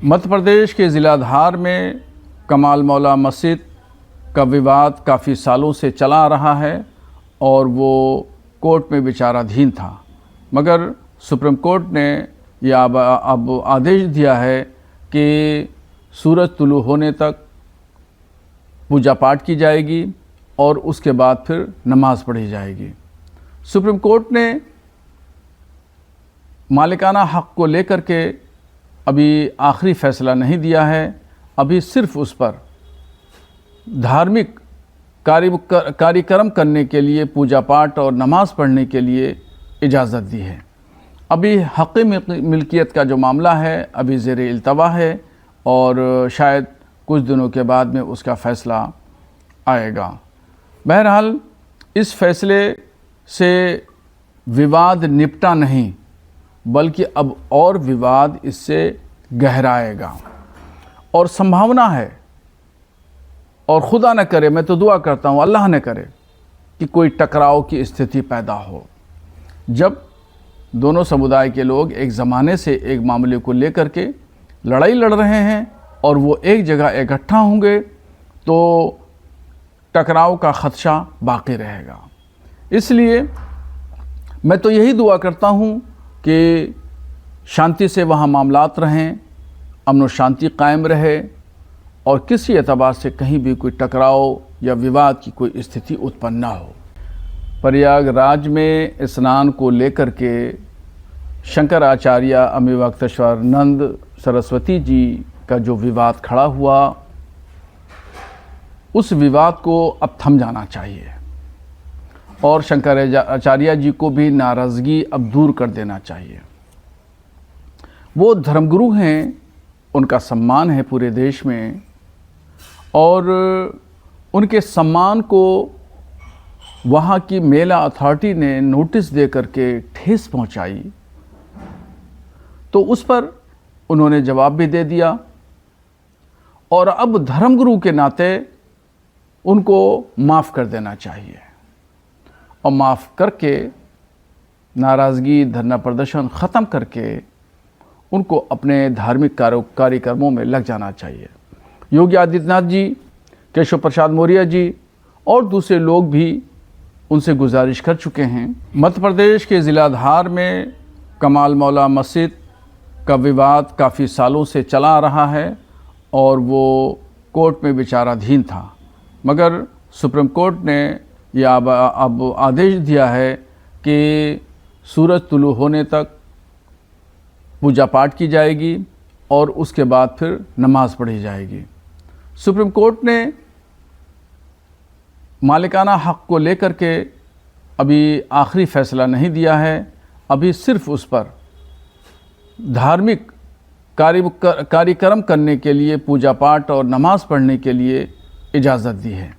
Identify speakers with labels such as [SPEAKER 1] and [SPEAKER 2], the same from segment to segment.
[SPEAKER 1] मध्य प्रदेश के ज़िला धार में कमाल मौला मस्जिद का विवाद काफ़ी सालों से चला आ रहा है और वो कोर्ट में विचाराधीन था, मगर सुप्रीम कोर्ट ने यह अब आदेश दिया है कि सूरज तुलू होने तक पूजा पाठ की जाएगी और उसके बाद फिर नमाज़ पढ़ी जाएगी। सुप्रीम कोर्ट ने मालिकाना हक़ को लेकर के अभी आखिरी फ़ैसला नहीं दिया है। अभी सिर्फ उस पर धार्मिक कार्यक्रम करने के लिए, पूजा पाठ और नमाज़ पढ़ने के लिए इजाज़त दी है। अभी हक़ मिल्कियत का जो मामला है अभी ज़ेरे इल्तवा है और शायद कुछ दिनों के बाद में उसका फ़ैसला आएगा। बहरहाल इस फ़ैसले से विवाद निपटा नहीं, बल्कि अब और विवाद इससे गहराएगा और संभावना है, और खुदा न करे, मैं तो दुआ करता हूँ अल्लाह न करे कि कोई टकराव की स्थिति पैदा हो। जब दोनों समुदाय के लोग एक ज़माने से एक मामले को लेकर के लड़ाई लड़ रहे हैं और वो एक जगह इकट्ठा होंगे तो टकराव का ख़दशा बाकी रहेगा। इसलिए मैं तो यही दुआ करता हूँ कि शांति से वहाँ मामलात रहें, अमन व शांति कायम रहे और किसी एतबार से कहीं भी कोई टकराव या विवाद की कोई स्थिति उत्पन्न ना हो। प्रयागराज में स्नान को लेकर के शंकराचार्य अमिवक्तेश्वरानंद सरस्वती जी का जो विवाद खड़ा हुआ, उस विवाद को अब थम जाना चाहिए और शंकराचार्य जी को भी नाराज़गी अब दूर कर देना चाहिए। वो धर्मगुरु हैं, उनका सम्मान है पूरे देश में और उनके सम्मान को वहाँ की मेला अथॉरिटी ने नोटिस दे करके ठेस पहुँचाई, तो उस पर उन्होंने जवाब भी दे दिया और अब धर्मगुरु के नाते उनको माफ़ कर देना चाहिए और माफ़ करके नाराज़गी, धरना प्रदर्शन ख़त्म करके उनको अपने धार्मिक कार्यक्रमों में लग जाना चाहिए। योगी आदित्यनाथ जी, केशव प्रसाद मौर्य जी और दूसरे लोग भी उनसे गुजारिश कर चुके हैं। मध्य प्रदेश के ज़िला धार में कमाल मौला मस्जिद का विवाद काफ़ी सालों से चला आ रहा है और वो कोर्ट में विचाराधीन था, मगर सुप्रीम कोर्ट ने यह अब आदेश दिया है कि सूरज तुलू होने तक पूजा पाठ की जाएगी और उसके बाद फिर नमाज़ पढ़ी जाएगी। सुप्रीम कोर्ट ने मालिकाना हक़ को लेकर के अभी आखिरी फ़ैसला नहीं दिया है। अभी सिर्फ उस पर धार्मिक कार्यक्रम करने के लिए, पूजा पाठ और नमाज़ पढ़ने के लिए इजाज़त दी है।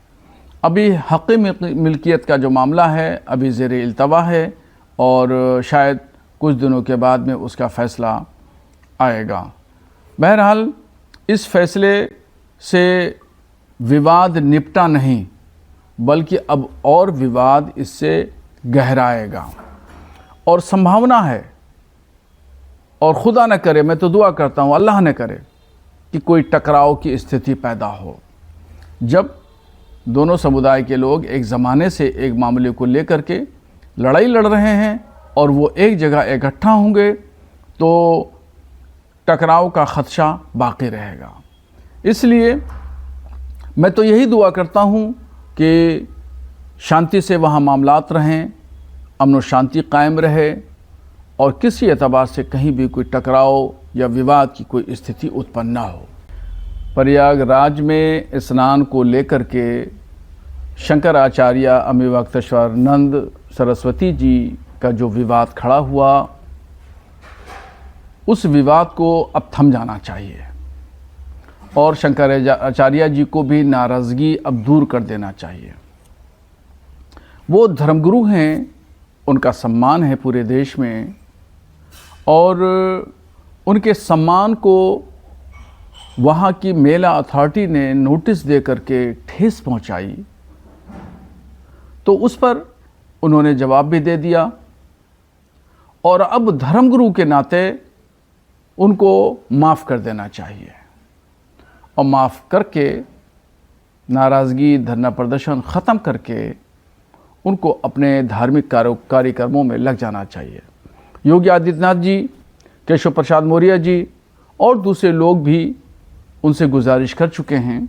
[SPEAKER 1] अभी हक़ मिल्कियत का जो मामला है अभी ज़ेरे इल्तवा है और शायद कुछ दिनों के बाद में उसका फ़ैसला आएगा। बहरहाल इस फ़ैसले से विवाद निपटा नहीं, बल्कि अब और विवाद इससे गहराएगा और संभावना है, और खुदा न करे, मैं तो दुआ करता हूँ अल्लाह न करे कि कोई टकराव की स्थिति पैदा हो। जब दोनों समुदाय के लोग एक ज़माने से एक मामले को लेकर के लड़ाई लड़ रहे हैं और वो एक जगह इकट्ठा होंगे तो टकराव का ख़दशा बाकी रहेगा। इसलिए मैं तो यही दुआ करता हूँ कि शांति से वहाँ मामलात रहें, अमन व शांति कायम रहे और किसी एतबार से कहीं भी कोई टकराव या विवाद की कोई स्थिति उत्पन्न ना हो। प्रयागराज में स्नान को लेकर के शंकराचार्य अमिवक्तेश्वरानंद सरस्वती जी का जो विवाद खड़ा हुआ, उस विवाद को अब थम जाना चाहिए और शंकराचार्य जी को भी नाराज़गी अब दूर कर देना चाहिए। वो धर्मगुरु हैं, उनका सम्मान है पूरे देश में और उनके सम्मान को वहाँ की मेला अथॉरिटी ने नोटिस दे करके ठेस पहुँचाई, तो उस पर उन्होंने जवाब भी दे दिया और अब धर्मगुरु के नाते उनको माफ़ कर देना चाहिए और माफ़ करके नाराज़गी, धरना प्रदर्शन ख़त्म करके उनको अपने धार्मिक कार्यक्रमों में लग जाना चाहिए। योगी आदित्यनाथ जी, केशव प्रसाद मौर्य जी और दूसरे लोग भी उनसे गुजारिश कर चुके हैं।